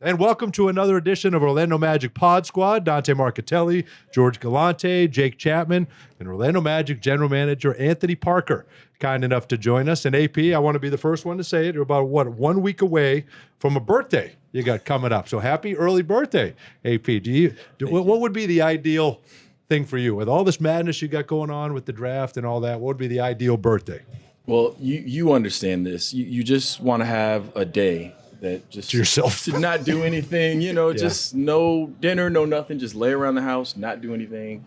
And welcome to another edition of Orlando Magic Pod Squad. Dante Marchitelli, George Galante, Jake Chapman, and Orlando Magic General Manager Anthony Parker, kind enough to join us. And AP, I want to be the first one to say it. You're about, 1 week away from a birthday you got coming up. So happy early birthday, AP. What would be the ideal thing for you? With all this madness you got going on with the draft and all that, what would be the ideal birthday? Well, you understand this. You just want to have a day that just to yourself, to not do anything, just no dinner, no nothing, just lay around the house, not do anything.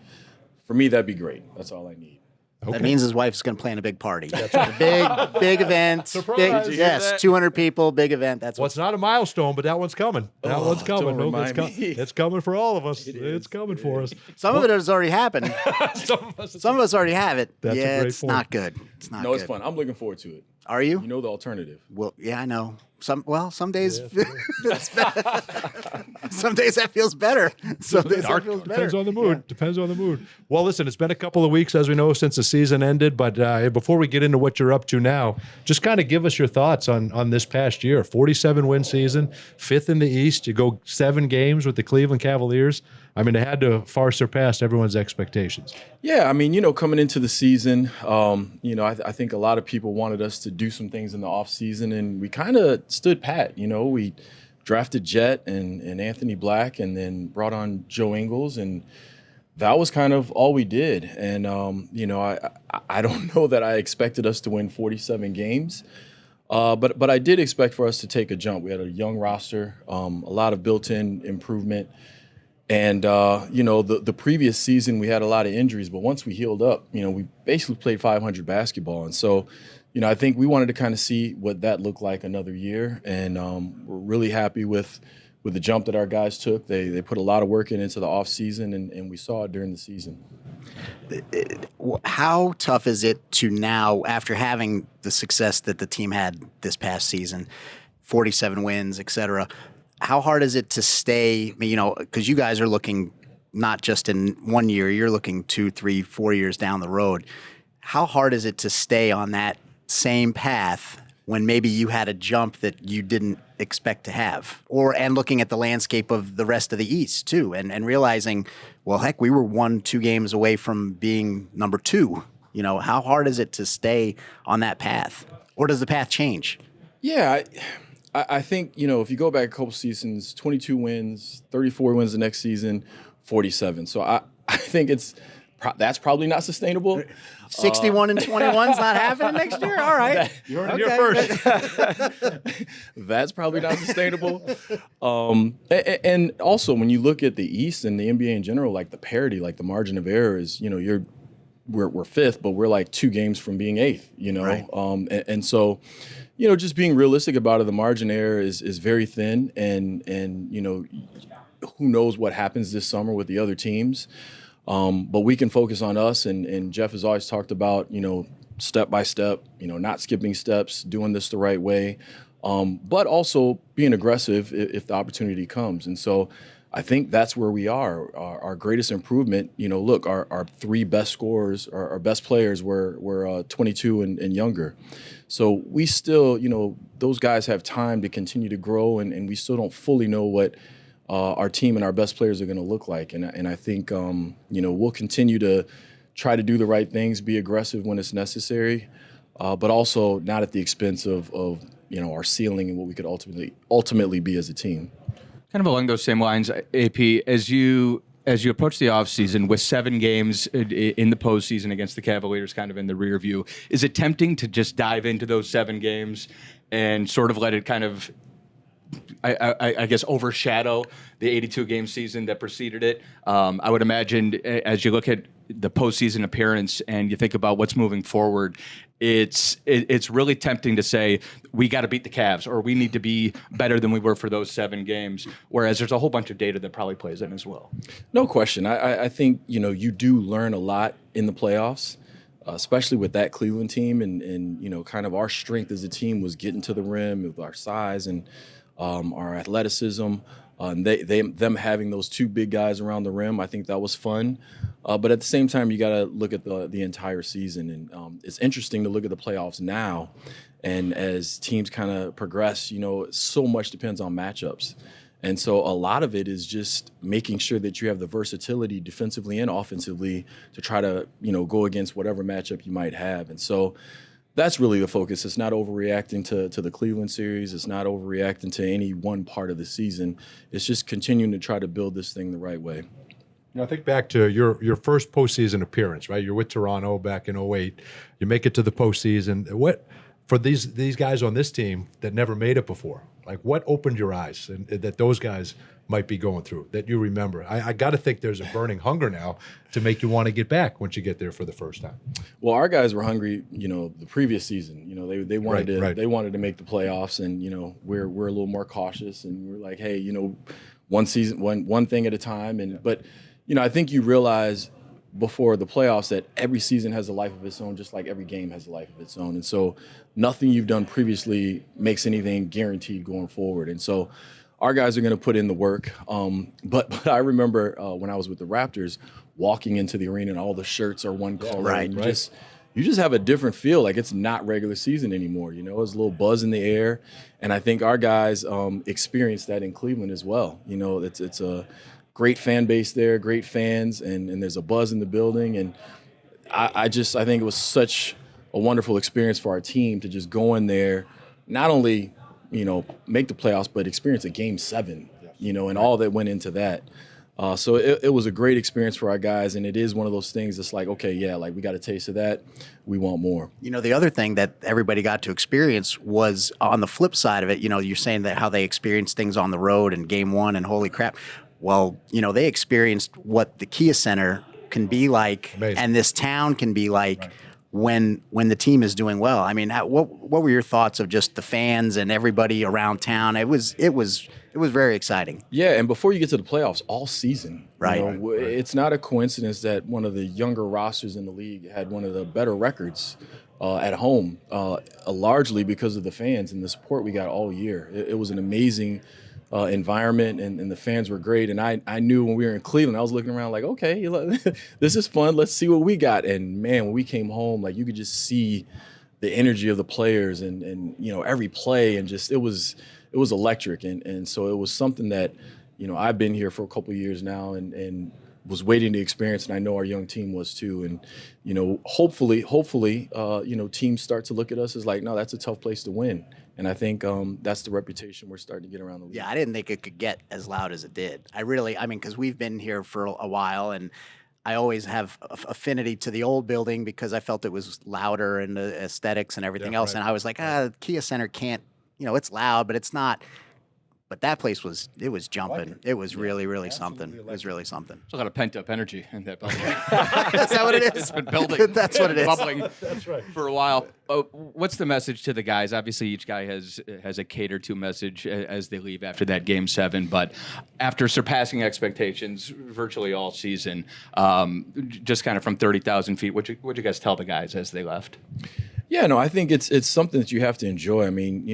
For me, that'd be great. That's all I need. Okay. That means his wife's going to plan a big party. That's right. Big event. Surprise. Yes, 200 people, big event. That's it's not a milestone, but that one's coming. That one's coming. It's coming for all of us. It's coming for us. Some of it has already happened. Some of us already have it. That's a great it's point. not good. It's not No, good. it's fun. I'm looking forward to it. Are you? You know the alternative. Well, yeah, I know. Some days some days that feels better. Some days that feels better. Depends on the mood. Depends on the mood. Well, listen, it's been a couple of weeks, as we know, since the season ended. But before we get into what you're up to now, just kind of give us your thoughts on this past year. 47-win season, 5th in the East. You go 7 games with the Cleveland Cavaliers. I mean, it had to far surpass everyone's expectations. Yeah, I mean, coming into the season, I think a lot of people wanted us to do some things in the offseason, and we kind of stood pat. We drafted Jet and Anthony Black and then brought on Joe Ingles, and that was kind of all we did. And, I don't know that I expected us to win 47 games, but I did expect for us to take a jump. We had a young roster, a lot of built-in improvement. And, the previous season, we had a lot of injuries. But once we healed up, we basically played 500 basketball. And so, I think we wanted to kind of see what that looked like another year. And we're really happy with the jump that our guys took. They put a lot of work into the offseason, and we saw it during the season. How tough is it to now, after having the success that the team had this past season, 47 wins, et cetera, how hard is it to stay, because you guys are looking not just in 1 year, you're looking 2, 3, 4 years down the road. How hard is it to stay on that same path when maybe you had a jump that you didn't expect to have? And looking at the landscape of the rest of the East too, and realizing, well, heck, we were 1-2 games away from being number 2. How hard is it to stay on that path? Or does the path change? Yeah, I think, if you go back a couple seasons, 22 wins, 34 wins the next season, 47. So I think that's probably not sustainable. 61 and 21 is not happening next year? All right. You're first. That's probably not sustainable. And also, when you look at the East and the NBA in general, like the parity, like the margin of error is, we're 5th, but we're like 2 games from being 8th, Right. And so, just being realistic about it, the margin error is very thin, and who knows what happens this summer with the other teams. But we can focus on us, and Jeff has always talked about, step by step, not skipping steps, doing this the right way, but also being aggressive if the opportunity comes. And so I think that's where we are. Our greatest improvement, look, our 3 best scorers, our best players were 22 and younger. So we still, those guys have time to continue to grow, and we still don't fully know what our team and our best players are going to look like. And I think, we'll continue to try to do the right things, be aggressive when it's necessary, but also not at the expense of our ceiling and what we could ultimately be as a team. Kind of along those same lines, AP, as you approach the offseason with 7 games in the postseason against the Cavaliers kind of in the rear view, is it tempting to just dive into those 7 games and sort of let it kind of, I guess, overshadow the 82-game season that preceded it? I would imagine as you look at the postseason appearance and you think about what's moving forward, it's really tempting to say we got to beat the Cavs or we need to be better than we were for those 7 games, whereas there's a whole bunch of data that probably plays in as well. No question. I think, you do learn a lot in the playoffs, especially with that Cleveland team, and kind of our strength as a team was getting to the rim with our size and our athleticism. Them having those 2 big guys around the rim, I think that was fun. But at the same time, you got to look at the entire season. And it's interesting to look at the playoffs now. And as teams kind of progress, so much depends on matchups. And so a lot of it is just making sure that you have the versatility defensively and offensively to try to, go against whatever matchup you might have. And so that's really the focus. It's not overreacting to the Cleveland series. It's not overreacting to any one part of the season. It's just continuing to try to build this thing the right way. I think back to your first postseason appearance, right? You're with Toronto back in '08. You make it to the postseason. What for these guys on this team that never made it before? Like, what opened your eyes and that those guys might be going through that you remember? I got to think there's a burning hunger now to make you want to get back once you get there for the first time. Well, our guys were hungry, the previous season. They wanted they wanted to make the playoffs, and we're a little more cautious, and we're like, hey, one season, one thing at a time. But I think you realize before the playoffs that every season has a life of its own, just like every game has a life of its own. And so nothing you've done previously makes anything guaranteed going forward. And so our guys are going to put in the work. But I remember when I was with the Raptors, walking into the arena and all the shirts are one color. Right, and you just have a different feel. Like, it's not regular season anymore. There's a little buzz in the air. And I think our guys experienced that in Cleveland as well. It's a great fan base there, great fans, and there's a buzz in the building. And I think it was such a wonderful experience for our team to just go in there, not only, make the playoffs, but experience a Game 7, and all that went into that. So it was a great experience for our guys, and it is one of those things that's like, okay, yeah, like, we got a taste of that. We want more. The other thing that everybody got to experience was on the flip side of it. You're saying that how they experienced things on the road in Game 1, and holy crap. Well, they experienced what the Kia Center can be like. Amazing. And this town can be like when the team is doing well. I mean, what were your thoughts of just the fans and everybody around town? It was very exciting. Yeah, and before you get to the playoffs, all season, right. It's not a coincidence that one of the younger rosters in the league had one of the better records at home, largely because of the fans and the support we got all year. It was an amazing environment, and the fans were great. And I knew when we were in Cleveland, I was looking around like, okay, this is fun. Let's see what we got. And man, when we came home, like, you could just see the energy of the players and every play, and just it was electric. And so it was something that I've been here for a couple of years now and was waiting to experience, and I know our young team was too. And hopefully, teams start to look at us as like, no, that's a tough place to win. And I think that's the reputation we're starting to get around the league. Yeah, I didn't think it could get as loud as it did. Because we've been here for a while, and I always have affinity to the old building because I felt it was louder and the aesthetics and everything else. Right. And I was like, Kia Center can't, it's loud, but it's not. But that place was jumping. It was really, really something. It was really something. There's a lot of pent-up energy in that building. Is that what it is? It's been building. That's what it is. Bubbling. That's right. For a while. What's the message to the guys? Obviously, each guy has a cater to message as they leave after that Game 7. But after surpassing expectations virtually all season, just kind of from 30,000 feet, what'd you guys tell the guys as they left? Yeah, no, I think it's something that you have to enjoy. I mean,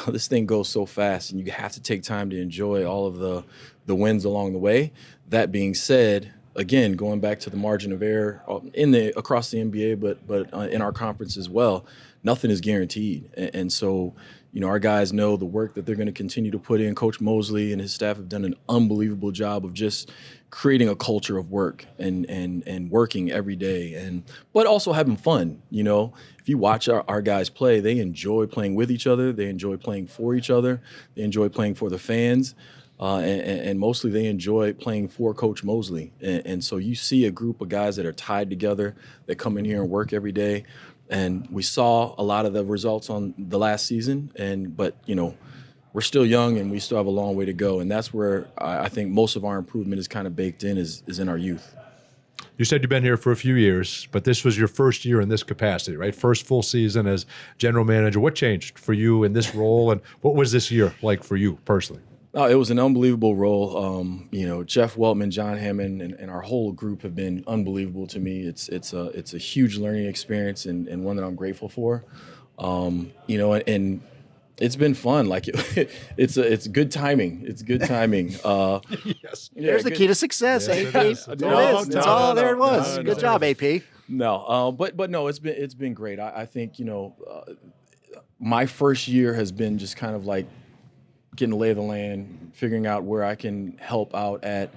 this thing goes so fast, and you have to take time to enjoy all of the wins along the way. That being said, again, going back to the margin of error across the NBA, but in our conference as well, nothing is guaranteed. And so, our guys know the work that they're going to continue to put in. Coach Mosley and his staff have done an unbelievable job of just creating a culture of work and working every day, but also having fun. If you watch our guys play, they enjoy playing with each other. They enjoy playing for each other. They enjoy playing for the fans. And mostly they enjoy playing for Coach Mosley. And so you see a group of guys that are tied together that come in here and work every day. And we saw a lot of the results on the last season. But we're still young and we still have a long way to go. And that's where I think most of our improvement is kind of baked in, is in our youth. You said you've been here for a few years, but this was your first year in this capacity, right? First full season as general manager. What changed for you in this role, and what was this year like for you personally? It was an unbelievable role. Jeff Weltman, John Hammond, and our whole group have been unbelievable to me. It's a huge learning experience and one that I'm grateful for. And it's been fun. Like it's good timing. It's good timing. Yes. There's the key to success, Yes, AP. it is. That's all there it was. Good job, AP. No, but no, it's been great. I think my first year has been just kind of like getting the lay of the land, figuring out where I can help out at,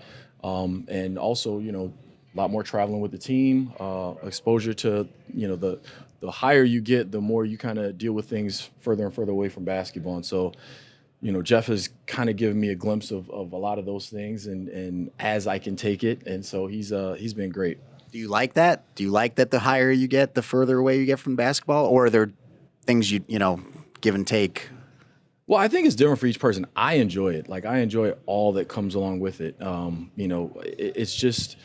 and also, a lot more traveling with the team, exposure to, the higher you get, the more you kind of deal with things further and further away from basketball. And so, Jeff has kind of given me a glimpse of a lot of those things, and as I can take it. And so he's been great. Do you like that? Do you like that the higher you get, the further away you get from basketball? Or are there things you give and take? Well, I think it's different for each person. I enjoy it. Like, I enjoy all that comes along with it. It's just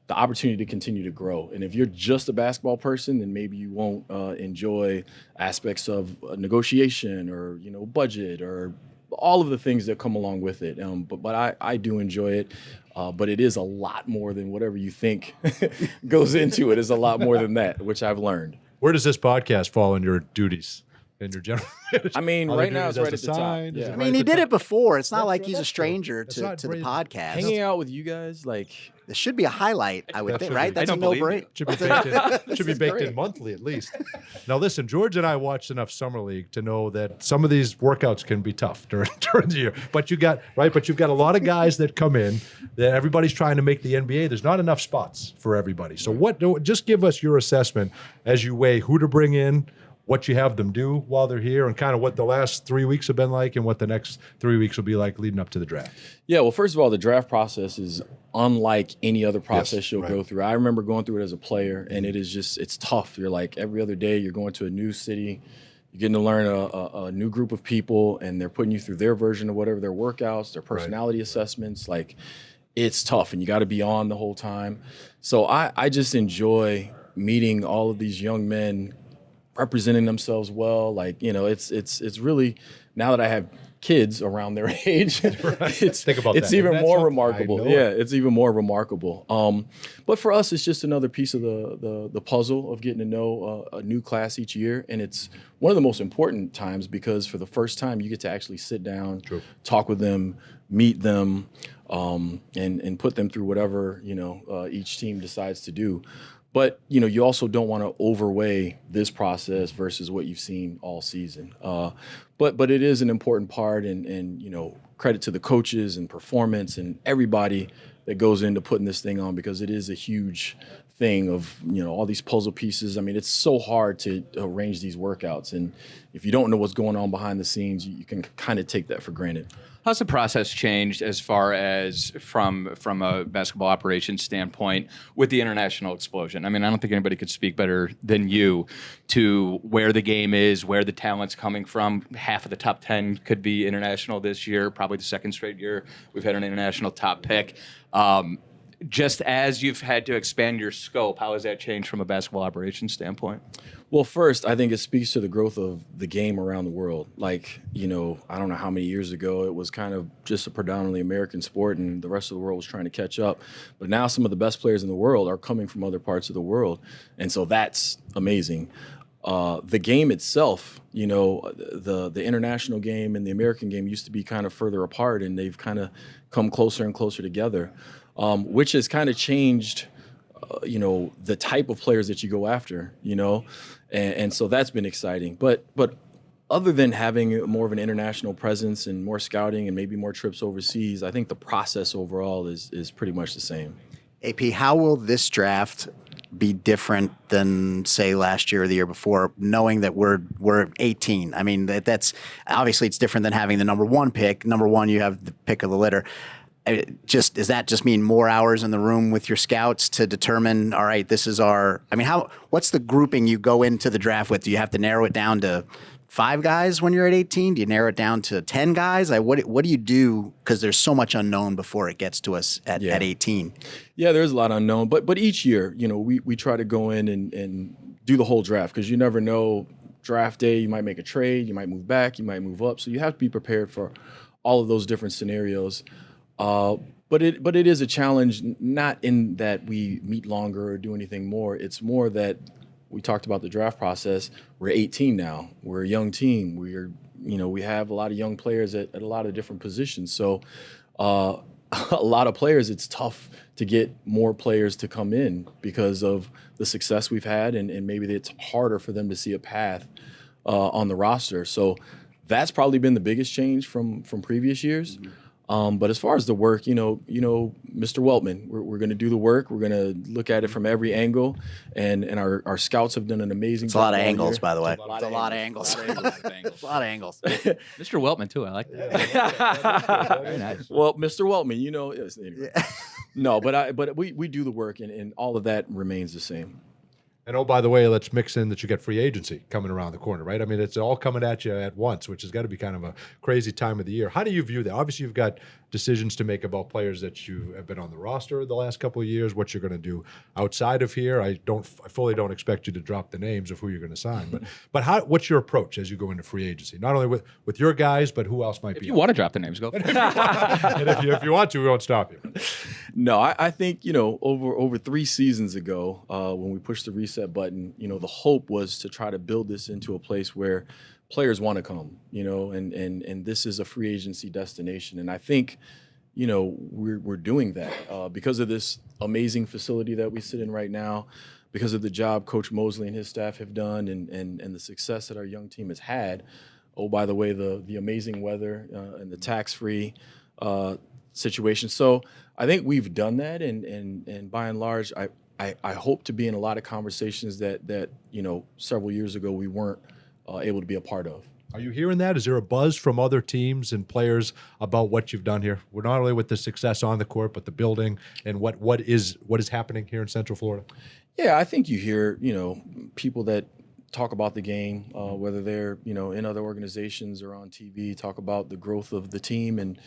the opportunity to continue to grow. And if you're just a basketball person, then maybe you won't enjoy aspects of negotiation or, budget or all of the things that come along with it. But I do enjoy it. But it is a lot more than whatever you think goes into it. It's a lot more than that, which I've learned. Where does this podcast fall in your duties? In your general I mean, Other right now duties it's right as at the a top. sign? Is Yeah. it I right mean, at he the did top? it before. It's not That's like right, he's a that's stranger It's to not the brave. podcast. Hanging out with you guys, like, This should be a highlight, I would That think, should right? be. That's I a don't believe no-brainer. Should be baked in. Should be baked great. in monthly at least. Now listen, George and I watched enough summer league to know that some of these workouts can be tough during the year. But you've got a lot of guys that come in that everybody's trying to make the NBA. There's not enough spots for everybody. So just give us your assessment as you weigh who to bring in, what you have them do while they're here, and kind of what the last 3 weeks have been like and what the next 3 weeks will be like leading up to the draft. Yeah, well, first of all, the draft process is unlike any other process you'll right. go through. I remember going through it as a player, and it's tough. You're like, every other day you're going to a new city, you're getting to learn a new group of people, and they're putting you through their version of whatever their workouts, their personality assessments. Like, it's tough, and you got to be on the whole time. So I just enjoy meeting all of these young men representing themselves well. Like, it's really, now that I have kids around their age, Think about it's that. even That's more something. remarkable. I know Yeah, it. it's even more remarkable. But for us, it's just another piece of the puzzle of getting to know a new class each year. And it's one of the most important times because for the first time, you get to actually sit down, talk with them, meet them, and put them through whatever, each team decides to do. But, you also don't want to overweigh this process versus what you've seen all season. But it is an important part, and credit to the coaches and performance and everybody that goes into putting this thing on, because it is a huge thing of, all these puzzle pieces. I mean, it's so hard to arrange these workouts. And if you don't know what's going on behind the scenes, you can kind of take that for granted. How's the process changed as far as from a basketball operations standpoint with the international explosion? I mean, I don't think anybody could speak better than you to where the game is, where the talent's coming from. Half of the top 10 could be international this year, probably the second straight year we've had an international top pick. Just as you've had to expand your scope, how has that changed from a basketball operations standpoint? Well, first, I think it speaks to the growth of the game around the world. Like, I don't know how many years ago it was kind of just a predominantly American sport and the rest of the world was trying to catch up. But now some of the best players in the world are coming from other parts of the world. And so that's amazing. The game itself, the international game and the American game used to be kind of further apart, and they've kind of come closer and closer together, which has kind of changed the type of players that you go after, and so that's been exciting. But other than having more of an international presence and more scouting and maybe more trips overseas, I think the process overall is pretty much the same. AP, how will this draft be different than, say, last year or the year before, knowing that we're 18? I mean, that's obviously it's different than having the number one pick. Number one, you have the pick of the litter. Does that just mean more hours in the room with your scouts to determine, all right, this is our, I mean, what's the grouping you go into the draft with? Do you have to narrow it down to 5 guys when you're at 18? Do you narrow it down to 10 guys? Like, what do you do? Because there's so much unknown before it gets to us at 18. Yeah, there's a lot unknown, but each year, we try to go in and do the whole draft, because you never know. Draft day, you might make a trade, you might move back, you might move up, so you have to be prepared for all of those different scenarios. But it is a challenge, not in that we meet longer or do anything more. It's more that we talked about the draft process. We're 18 now. We're a young team. We have a lot of young players at a lot of different positions. So a lot of players, it's tough to get more players to come in because of the success we've had, and maybe it's harder for them to see a path on the roster. So that's probably been the biggest change from previous years. But as far as the work, Mr. Weltman, we're going to do the work. We're going to look at it from every angle, and our scouts have done an amazing It's a job. lot of all angles, year. by the way. It's a lot It's a of lot of angles. angles. A lot of angles. Mr. Weltman too. I like that. Very nice. Well, Mr. Weltman, anyway. No, but we do the work, and all of that remains the same. And oh, by the way, let's mix in that you get free agency coming around the corner, right? I mean, it's all coming at you at once, which has got to be kind of a crazy time of the year. How do you view that? Obviously, you've got decisions to make about players that you have been on the roster the last couple of years, what you're going to do outside of here. I fully don't expect you to drop the names of who you're going to sign, but what's your approach as you go into free agency? Not only with your guys, but who else might If be? you want to drop the names, go. And if you want to, we won't stop you. No, I think, over 3 seasons ago, when we pushed the reset button, the hope was to try to build this into a place where players want to come, and this is a free agency destination. And I think, we're doing that because of this amazing facility that we sit in right now, because of the job Coach Mosley and his staff have done, and the success that our young team has had. Oh, by the way, the amazing weather and the tax-free situation. So I think we've done that, and by and large, I hope to be in a lot of conversations that several years ago we weren't able to be a part of. Are you hearing that? Is there a buzz from other teams and players about what you've done here? We're not only with the success on the court, but the building and what is happening here in Central Florida. Yeah, I think you hear people that talk about the game, whether they're in other organizations or on TV, talk about the growth of the team and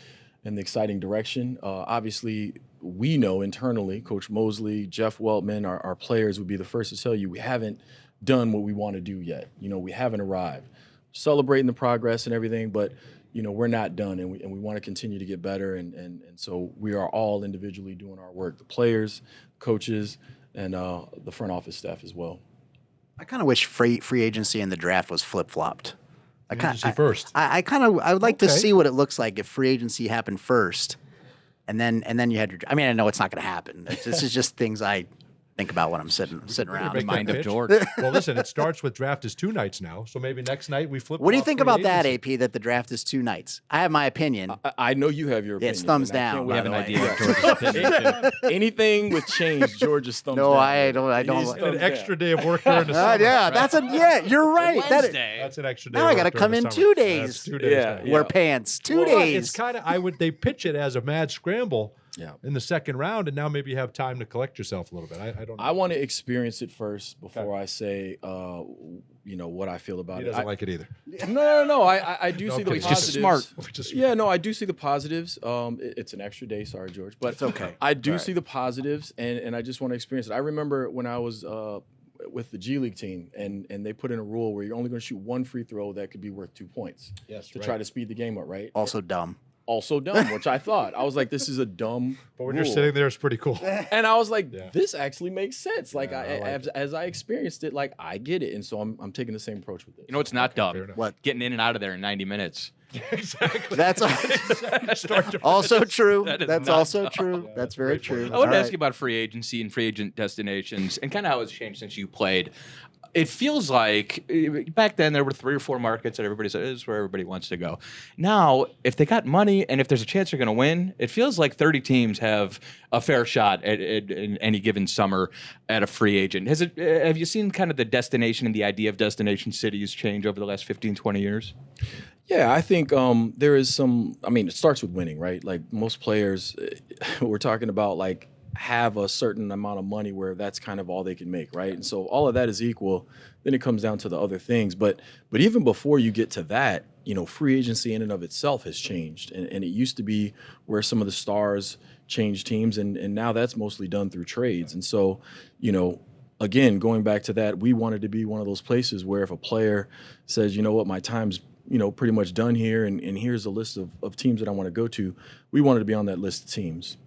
the exciting direction. Obviously, we know internally, Coach Mosley, Jeff Weltman, our players would be the first to tell you we haven't done what we want to do yet. We haven't arrived. Celebrating the progress and everything, but we're not done, and we want to continue to get better. And so we are all individually doing our work, the players, coaches, and the front office staff as well. I kind of wish free agency and the draft was flip-flopped. Agency first. I would like to Okay. see what it looks like if free agency happened first, and then you had your. I mean, I know it's not going to happen. This is just things I think about when I'm sitting around. Make that Mind of pitch. George. Well, listen, it starts with draft is 2 nights now, so maybe next night we flip. What do you think about that, AP? That the draft is 2 nights. I have my opinion. I know you have your opinion. It's thumbs and I can't down, wait by have the an way. idea of George's opinion. Anything with change, George is thumbs No, down. I don't. I don't. He's An thumbs extra down. day of work during the summer. Yeah, you're right. Wednesday. That's an extra day. Now of I work gotta during come the in summer. 2 days. That's 2 days. Yeah, now. yeah. Wear pants. 2 Well, days. It's kind of they pitch it as a mad scramble Yeah. in the second round, and now maybe you have time to collect yourself a little bit. I don't know. I want to experience it first before I say, what I feel about He it. doesn't like it either. No. I do No, see the I'm kidding. positives. Just smart. Which is- Yeah, no, I do see the positives. It's an extra day, sorry, George, but It's okay. I do All right. see the positives, and I just want to experience it. I remember when I was with the G League team, and they put in a rule where you're only going to shoot 1 free throw that could be worth 2 points. Yes, to right. try to speed the game up, right? Also dumb. Also dumb, which I thought. I was like, this is a dumb But when rule. you're sitting there, it's pretty cool. And I was like, Yeah. this actually makes sense. Like, Yeah, I like as I experienced it, like I get it, and so I'm taking the same approach with it. You know what's not dumb? fair enough. What? Getting in and out of there in 90 minutes. Exactly. That's Start to also true. That is That's not also dumb. true. Yeah, That's very great point. true. I want to All ask right. you about free agency and free agent destinations and kind of how it's changed since you played. It feels like back then there were 3 or 4 markets that everybody said this is where everybody wants to go. Now, if they got money and if there's a chance they're going to win, it feels like 30 teams have a fair shot at in any given summer at a free agent. Have you seen kind of the destination and the idea of destination cities change over the last 15, 20 years? Yeah, I think there is some. I mean, it starts with winning, right? Like most players, we're talking about like have a certain amount of money where that's kind of all they can make, right? And so all of that is equal. Then it comes down to the other things. But even before you get to that, free agency in and of itself has changed, and it used to be where some of the stars changed teams, and now that's mostly done through trades. And so, again, going back to that, we wanted to be one of those places where if a player says, you know what, my time's pretty much done here, and here's a list of teams that I want to go to, we wanted to be on that list of teams.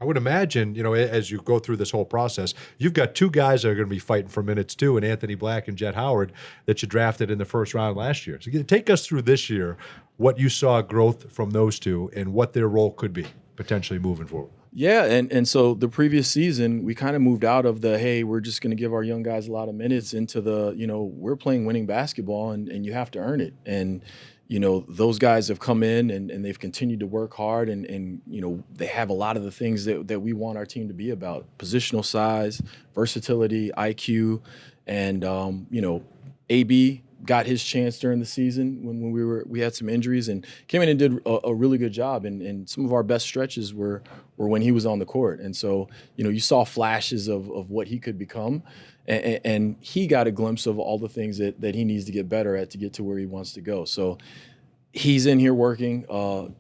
I would imagine, as you go through this whole process, you've got 2 guys that are going to be fighting for minutes too, and Anthony Black and Jet Howard that you drafted in the first round last year. So take us through this year, what you saw growth from those 2 and what their role could be potentially moving forward. Yeah, and so the previous season we kind of moved out of the hey, we're just going to give our young guys a lot of minutes into the we're playing winning basketball and you have to earn it. And those guys have come in and they've continued to work hard and they have a lot of the things that we want our team to be about: positional size, versatility, IQ, and AB got his chance during the season when we had some injuries and came in and did a really good job. And some of our best stretches were when he was on the court. And so, you saw flashes of what he could become. And he got a glimpse of all the things that he needs to get better at to get to where he wants to go. So he's in here working.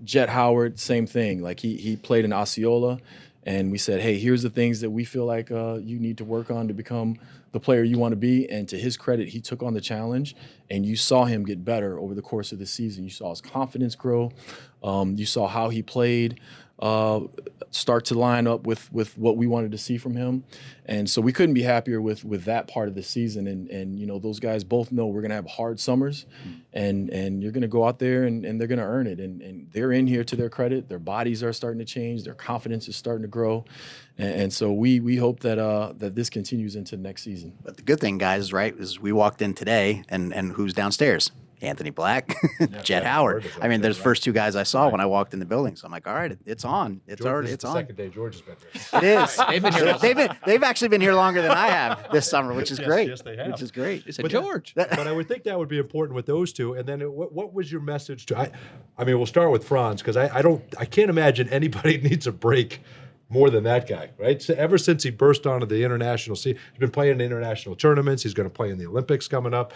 Jet Howard, same thing. Like he played in Osceola. And we said, hey, here's the things that we feel like you need to work on to become the player you want to be. And to his credit, he took on the challenge, and you saw him get better over the course of the season. You saw his confidence grow. You saw how he played start to line up with what we wanted to see from him. And so we couldn't be happier with that part of the season. And those guys both know we're going to have hard summers, and you're going to go out there and they're going to earn it. And they're in here to their credit. Their bodies are starting to change. Their confidence is starting to grow. And so we hope that this continues into next season. But the good thing, guys, right, is we walked in today, and who's downstairs? Anthony Black, Jet Howard. I mean, there's first two guys I saw when I walked in the building. So I'm like, all right, it's on. It's already on. Second day George has been here. It is. They've actually been here longer than I have this summer, which is great. Yes, they have. Which is great. It's a George. But I would think that would be important with those two. And then what was your message to? I mean, we'll start with Franz because I can't imagine anybody needs a break more than that guy, right? So ever since he burst onto the international scene, he's been playing in international tournaments. He's going to play in the Olympics coming up.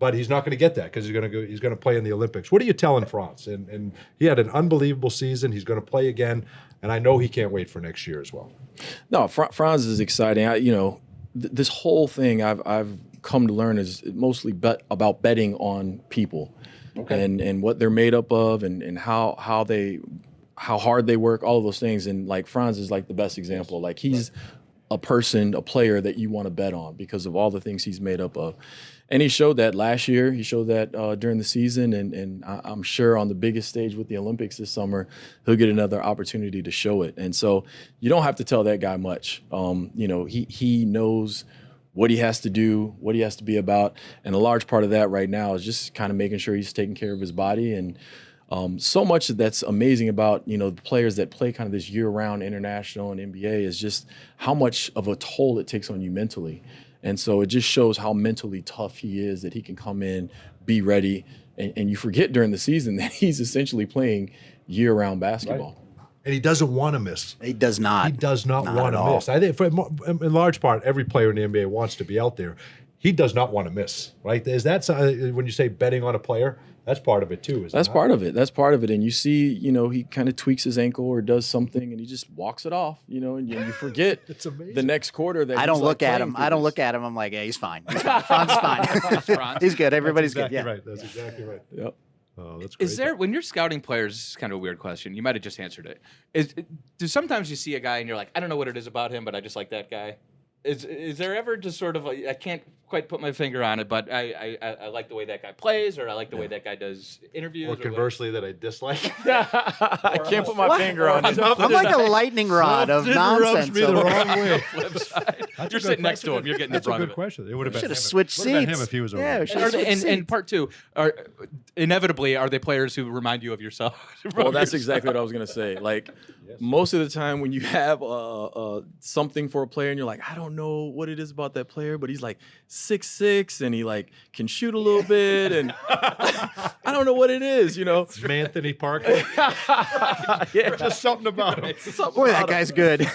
But he's not going to get that because he's going to play in the Olympics. What are you telling Franz? And he had an unbelievable season. He's going to play again, and I know he can't wait for next year as well. No, Franz is exciting. This whole thing I've come to learn is mostly about betting on people, and what they're made up of, and how hard they work, all of those things. And like Franz is like the best example. Like he's a player that you want to bet on because of all the things he's made up of. And he showed that last year. He showed that during the season, and I'm sure on the biggest stage with the Olympics this summer, he'll get another opportunity to show it. And so you don't have to tell that guy much. He knows what he has to do, what he has to be about, and a large part of that right now is just kind of making sure he's taking care of his body. And so much that's amazing about the players that play kind of this year-round international and NBA is just how much of a toll it takes on you mentally. And so it just shows how mentally tough he is, that he can come in, be ready, and you forget during the season that he's essentially playing year-round basketball. Right. And he doesn't want to miss. He does not. He does not want to miss. I think in large part, every player in the NBA wants to be out there. He does not want to miss, right? Is that when you say betting on a player? That's part of it too, isn't it? That's part of it. That's part of it. And you see, he kind of tweaks his ankle or does something, and he just walks it off, and you forget It's amazing. the next quarter that I don't look at him. I don't look at him. I'm like, yeah, he's fine. Franz is fine. He's good. Everybody's That's good. Yeah. exactly right. That's exactly right. Yep. Oh, that's great. Is there, when you're scouting players, this is kind of a weird question. You might have just answered it. Do sometimes you see a guy and you're like, I don't know what it is about him, but I just like that guy? Is there ever just sort of I can't quite put my finger on it, but I like the way that guy plays, or I like the way that guy does interviews, Or conversely, that I dislike. I can't put my finger on it. I'm like a lightning rod of It nonsense. rubs me the wrong way. flip side. That's You're a sitting good next to him. You're getting the That's a brunt good of it. question. It would have been Should him. have switched Would have been seats. him if he was over Yeah, there. we should have switched And seats. part two, inevitably, are they players who remind you of yourself? Well, that's exactly what I was gonna say. Like most of the time, when you have something for a player, and you're like, I don't know what it is about that player, but he's like 6'6", and he like can shoot a little bit, and I don't know what it is, Anthony Parker. Yeah. Just something about him. Boy, that guy's good.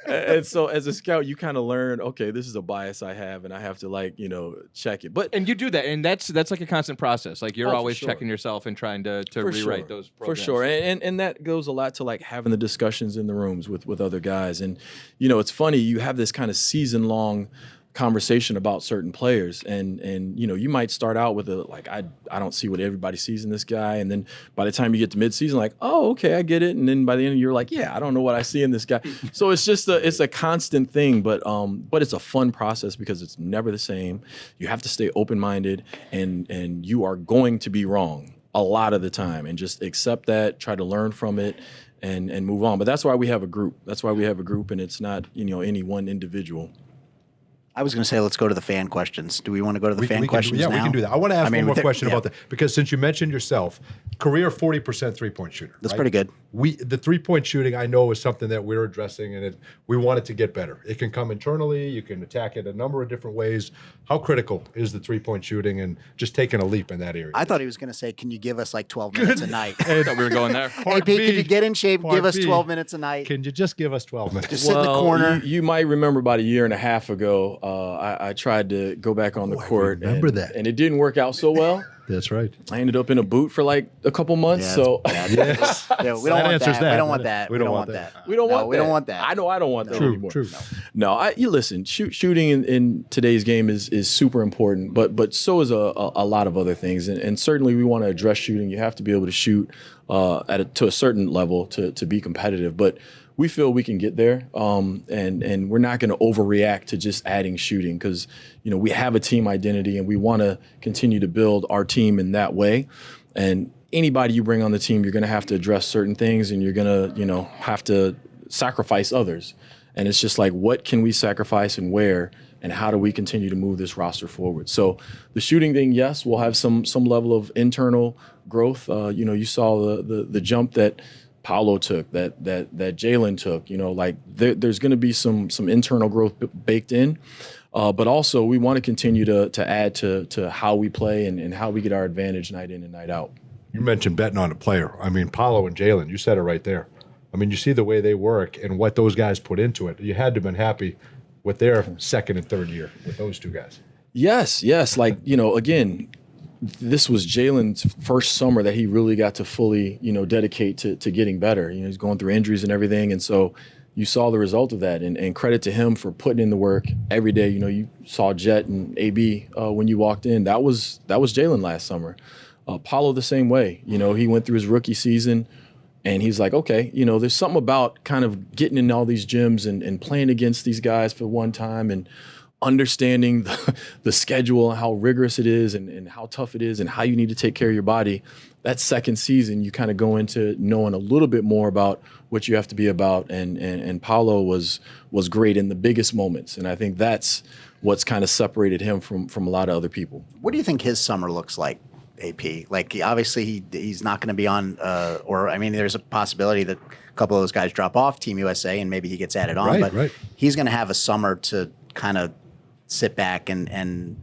And so as a scout, you kind of learn, okay, this is a bias I have, and I have to check it. But And you do that, and that's like a constant process. Like you're for always sure. checking yourself and trying to For rewrite sure. those For programs. sure. And that goes a lot to like having the discussions in the rooms with other guys. And, it's funny, you have this kind of season-long conversation about certain players, and you might start out with I don't see what everybody sees in this guy, and then by the time you get to midseason, like, oh, okay, I get it, and then by the end you're like, yeah, I don't know what I see in this guy. So it's just it's a constant thing, but it's a fun process because it's never the same. You have to stay open-minded, and you are going to be wrong a lot of the time, and just accept that, try to learn from it. and move on. But that's why we have a group. That's why we have a group, and it's not any one individual. I was going to say, let's go to the fan questions. Do we want to go to the fan we questions can, now? we can do that. I want to ask one more question yeah. about that, because since you mentioned yourself, career 40% three-point shooter. That's right? pretty good. The three-point shooting, I know, is something that we're addressing, and we want it to get better. It can come internally. You can attack it a number of different ways. How critical is the three-point shooting and just taking a leap in that area? I thought he was going to say, can you give us like 12 minutes a night? I thought we were going there. Hey, Pete, can you get in shape, Part give us B. 12 minutes a night? Can you just give us 12 minutes? Just sit in the corner. You might remember about a year and a half ago, I tried to go back on the court. remember that. And it didn't work out so well. That's right. I ended up in a boot for like a couple months. Yeah, so Yes. Yeah, we That don't want answers that. that. We don't want that. We don't want that. we don't No, want we that. don't want that. I know I don't want that True, anymore. true. No, you listen. Shooting in today's game is super important, but so is a lot of other things, and certainly we want to address shooting. You have to be able to shoot to a certain level to be competitive, but we feel we can get there, and we're not going to overreact to just adding shooting, because we have a team identity and we want to continue to build our team in that way. And anybody you bring on the team, you're going to have to address certain things, and you're going to have to sacrifice others. And it's just like, what can we sacrifice and where, and how do we continue to move this roster forward? So the shooting thing, yes, we'll have some level of internal growth. You saw the jump that Paolo took, that Jalen took. There's going to be some internal growth baked in. But also, we want to continue to add to how we play and how we get our advantage night in and night out. You mentioned betting on a player. I mean, Paolo and Jalen, you said it right there. I mean, you see the way they work and what those guys put into it. You had to have been happy with their second and third year with those two guys. Yes. Again, this was Jalen's first summer that he really got to fully, dedicate to getting better. He's going through injuries and everything. And so you saw the result of that, and credit to him for putting in the work every day. You saw Jet and AB when you walked in. That was Jalen last summer. Paolo the same way. He went through his rookie season, and he's like, okay, there's something about kind of getting in all these gyms and playing against these guys for one time and understanding the schedule and how rigorous it is and how tough it is and how you need to take care of your body. That second season, you kind of go into knowing a little bit more about what you have to be about. And Paolo was great in the biggest moments. And I think that's what's kind of separated him from a lot of other people. What do you think his summer looks like, AP? Like, obviously, he's not going to be on, there's a possibility that a couple of those guys drop off Team USA and maybe he gets added on. But he's going to have a summer to kind of sit back and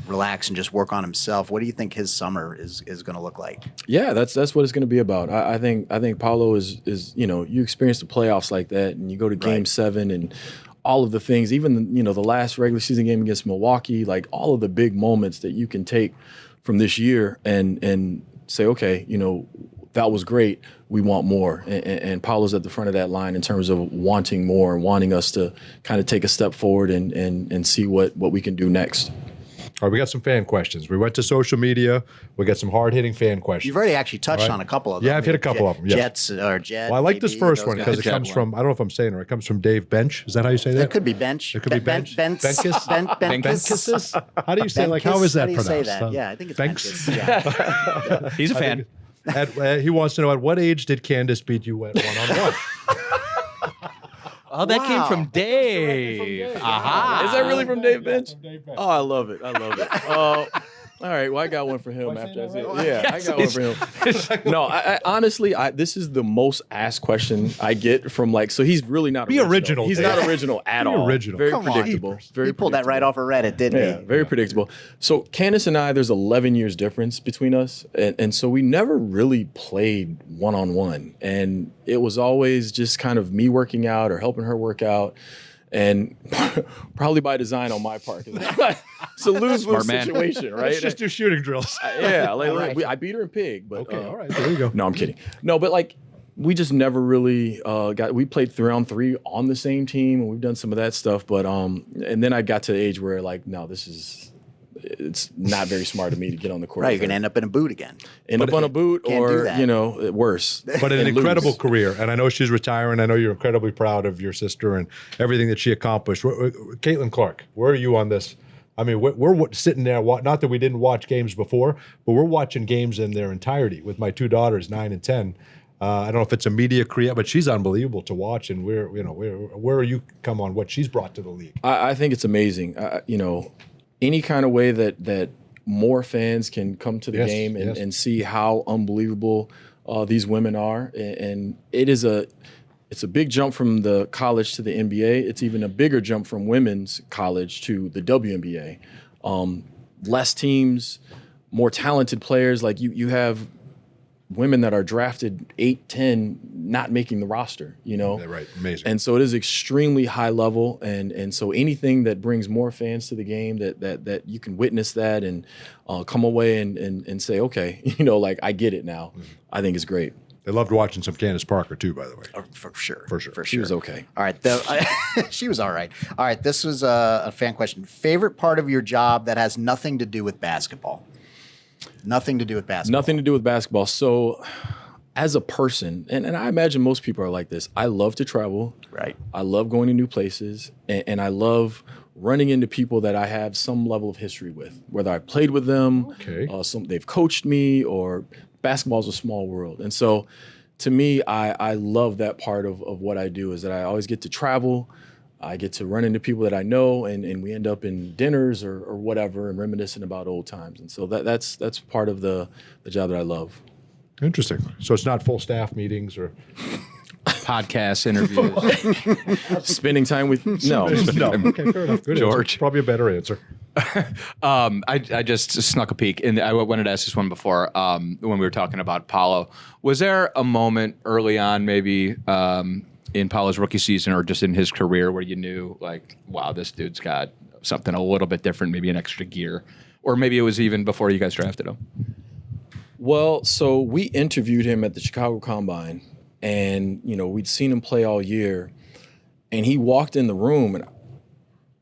relax and just work on himself. What do you think his summer is going to look like? Yeah, that's what it's going to be about. I think Paolo is you experience the playoffs like that, and you go to Game 7 and all of the things, even the last regular season game against Milwaukee, like all of the big moments that you can take from this year and say, okay, that was great. We want more. And Paolo's at the front of that line in terms of wanting more and wanting us to kind of take a step forward and see what we can do next. All right, we got some fan questions. We went to social media. We got some hard-hitting fan questions. You've already actually touched on a couple of them. Yeah, I've hit a couple of them. Yeah. Jets or Jet. Well, I like this maybe, first those one because guys. it comes from, I don't know if I'm saying it right, it comes from Dave Bench. Is that how you say that? It could be Bench. It could be Bench. Benkis. Benkis? How do you say, like, how is that How do you pronounced? say that? Yeah, I think it's Benkis? Benkis. Yeah. He's a fan. He wants to know, at what age did Candace beat you at one-on-one? Oh, that came from Dave. Aha. Is that really from Dave Bench? Oh, I love it. All right, well, I got one for him after I said it. Yeah, I got one for him. No, I honestly, this is the most asked question I get from so he's really not Be original, He's Dave. not original at Be all. original. Very Come on. predictable. Very He pulled that right off of Reddit, didn't Yeah, he? very predictable. So Candace and I, there's 11 years difference between us. And so we never really played one-on-one. And it was always just kind of me working out or helping her work out. And probably by design on my part. It's a lose-lose man. situation, right? Let's just do shooting drills. Yeah, I beat her in pig. But, Okay, all right, there you go. No, I'm kidding. No, but we just never really we played 3-on-3 on the same team, and we've done some of that stuff. But and then I got to the age where no, it's not very smart of me to get on the court. Right, with you're going to her. end up in a boot again. End up on a boot, Can't do or that. worse. But an and incredible lose. career, and I know she's retiring. I know you're incredibly proud of your sister and everything that she accomplished. Caitlin Clark, where are you on this? I mean, we're sitting there. Not that we didn't watch games before, but we're watching games in their entirety with my two daughters, 9 and 10. I don't know if it's a media create, but she's unbelievable to watch. And where you come on what she's brought to the league? I think it's amazing. Any kind of way that more fans can come to the game and see how unbelievable these women are, and it's a big jump from the college to the NBA. It's even a bigger jump from women's college to the WNBA. Less teams, more talented players. Like you have women that are drafted 8, 10, not making the roster, Yeah, right. Amazing. And so it is extremely high level. And so anything that brings more fans to the game that you can witness that and come away and say, okay, like I get it now. I think it's great. They loved watching some Candace Parker too, by the way. For sure. She was okay. All right. She was all right. All right. This was a fan question. Favorite part of your job that has nothing to do with basketball? Nothing to do with basketball. Nothing to do with basketball. So as a person, and I imagine most people are like this, I love to travel. Right. I love going to new places, and I love running into people that I have some level of history with, whether I played with them, they've coached me, or basketball is a small world. And so to me, I love that part of what I do, is that I always get to travel. I get to run into people that I know, and we end up in dinners or whatever and reminiscing about old times. And so that's part of the job that I love. Interesting. So it's not full staff meetings or Podcasts, interviews. Spending time with no. Okay, fair enough. Good George. answer. Probably a better answer. I just snuck a peek, and I wanted to ask this one before when we were talking about Paolo. Was there a moment early on, maybe in Paolo's rookie season or just in his career, where you knew, like, wow, this dude's got something a little bit different, maybe an extra gear? Or maybe it was even before you guys drafted him? Well, so we interviewed him at the Chicago Combine, and we'd seen him play all year, and he walked in the room, and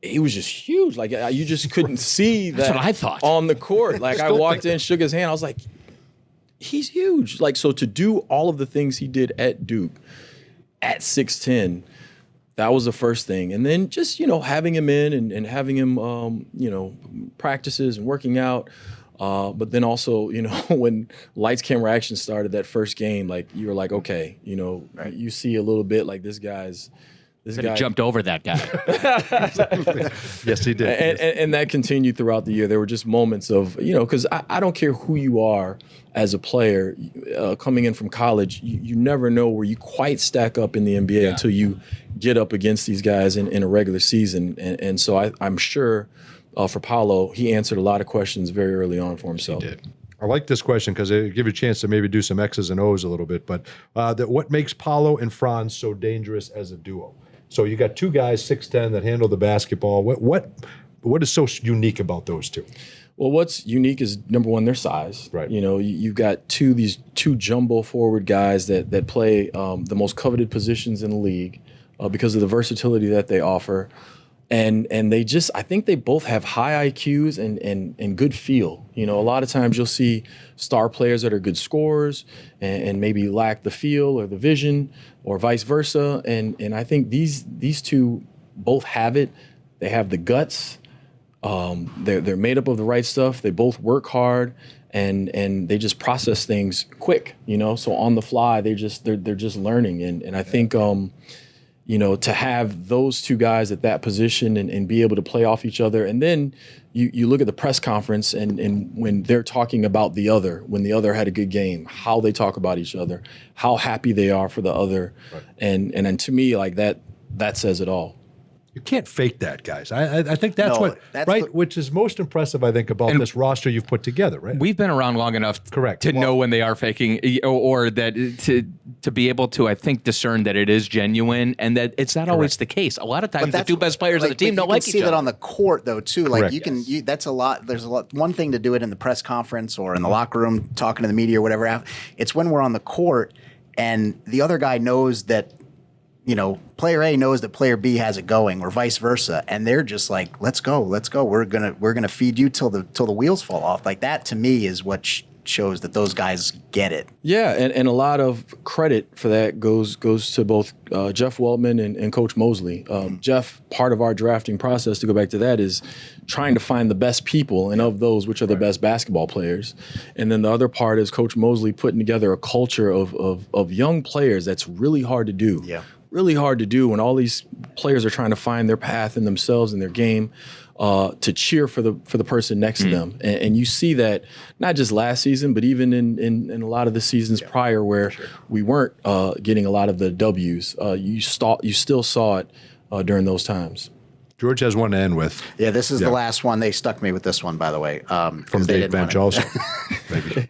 he was just huge. Like, you just couldn't see that. That's what I thought. On the court. Like, I walked in, shook his hand. I was like, he's huge. Like, so to do all of the things he did at Duke at 6'10", that was the first thing. And then just, having him in and having him, practices and working out. But then also, when lights, camera, action started that first game, like, you were like, okay, you see a little bit like this guy Jumped over that guy. Yes, he did. And that continued throughout the year. There were just moments of, because I don't care who you are as a player coming in from college, you never know where you quite stack up in the NBA until you get up against these guys in a regular season. And so I'm sure for Paolo, he answered a lot of questions very early on for himself. He did. I like this question because it give you a chance to maybe do some X's and O's a little bit. But what makes Paolo and Franz so dangerous as a duo? So you got two guys, 6'10", that handle the basketball. What is so unique about those two? Well, what's unique is, number one, their size. Right. You've got these two jumbo forward guys that play the most coveted positions in the league because of the versatility that they offer. And I think they both have high IQs and good feel. A lot of times you'll see star players that are good scorers and maybe lack the feel or the vision, or vice versa. And I think these two both have it. They have the guts. They're made up of the right stuff. They both work hard, and they just process things quick. So on the fly, they're just learning. And I think to have those two guys at that position and be able to play off each other. And then you look at the press conference and when they're talking about when the other had a good game, how they talk about each other, how happy they are for the other. Right. And to me, like that says it all. You can't fake that, guys. I think that's which is most impressive, I think, about this roster you've put together, right? We've been around long enough to know when they are faking, or that to be able to, I think, discern that it is genuine, and that it's not always the case. A lot of times the two best players on the team don't like each other. You can see that on the court, though, too. Like, Correct. That's a lot. There's a lot. One thing to do it in the press conference or in the locker room talking to the media or whatever. It's when we're on the court and the other guy knows that, player A knows that player B has it going, or vice versa, and they're just like, "Let's go. We're gonna feed you till the wheels fall off." Like, that to me is what shows that those guys get it. Yeah, and a lot of credit for that goes to both Jeff Weltman and Coach Mosley. Jeff, part of our drafting process, to go back to that, is trying to find the best people, and of those, which are the best basketball players. And then the other part is Coach Mosley putting together a culture of young players that's really hard to do. Yeah. Really hard to do when all these players are trying to find their path in themselves and their game. To cheer for the person next to them, and you see that not just last season, but even in a lot of the seasons prior, where we weren't getting a lot of the W's. You still saw it during those times. George has one to end with. Yeah, this is the last one. They stuck me with this one, by the way. From Dave Bench also. Maybe.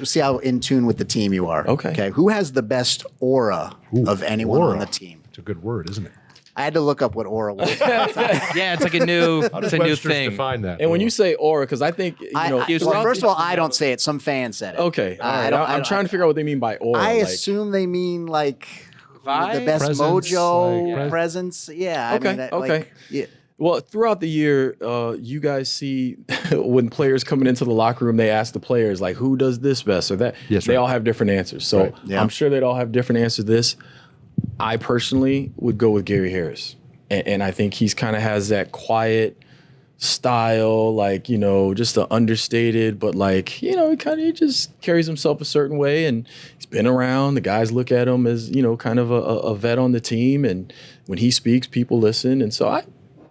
See how in tune with the team you are. Okay. Who has the best aura of anyone on the team? It's a good word, isn't it? I had to look up what aura was. Yeah, it's like a new, it's a new Webster's thing. define that. And when you say aura, because I think Well, first of all, I don't say it. Some fan said it. okay, all right. I'm trying to figure out what they mean by aura. I like- assume they mean like Vibe? the best Presence, mojo, like, presence. Yeah. Okay, I mean, okay. Yeah. Well, throughout the year, you guys see when players coming into the locker room, they ask the players like, "Who does this best?" or that. Yes, they right. all have different answers. So Right. Yeah. I'm sure they'd all have different answers to this. I personally would go with Gary Harris, and I think he's kind of has that quiet style, like, just the understated, but like, he just carries himself a certain way, and he's been around. The guys look at him as, kind of a vet on the team, and when he speaks, people listen. And so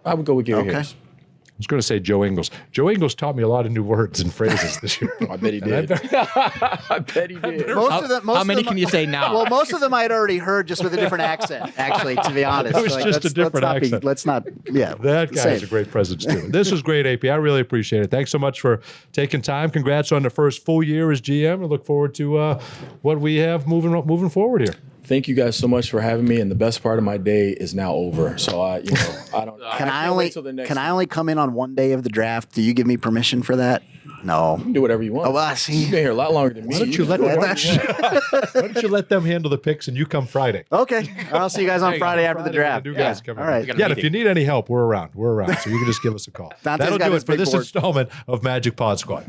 I would go with Gary Harris. I was going to say Joe Ingles. Joe Ingles taught me a lot of new words and phrases this year. I bet he did. I bet he did. How many can you say now? Well, most of them I'd already heard just with a different accent, actually, to be honest. It was just a different accent. Let's not, yeah. That guy has a great presence too. This was great, AP. I really appreciate it. Thanks so much for taking time. Congrats on the first full year as GM. I look forward to what we have moving forward here. Thank you guys so much for having me. And the best part of my day is now over. So I don't. Can I can't only wait till the next can I only come in on one day of the draft? Do you give me permission for that? No. do whatever you want. Oh, well, I see. You've been here a lot longer than me. Why don't you let Yeah, why don't you let them handle the picks and you come Friday? Okay. I'll see you guys on Friday after the draft. You guys come All in. right. Yeah, and if you need any help, we're around. So you can just give us a call. Dante's That'll got do his it for big this board. installment of Magic Pod Squad.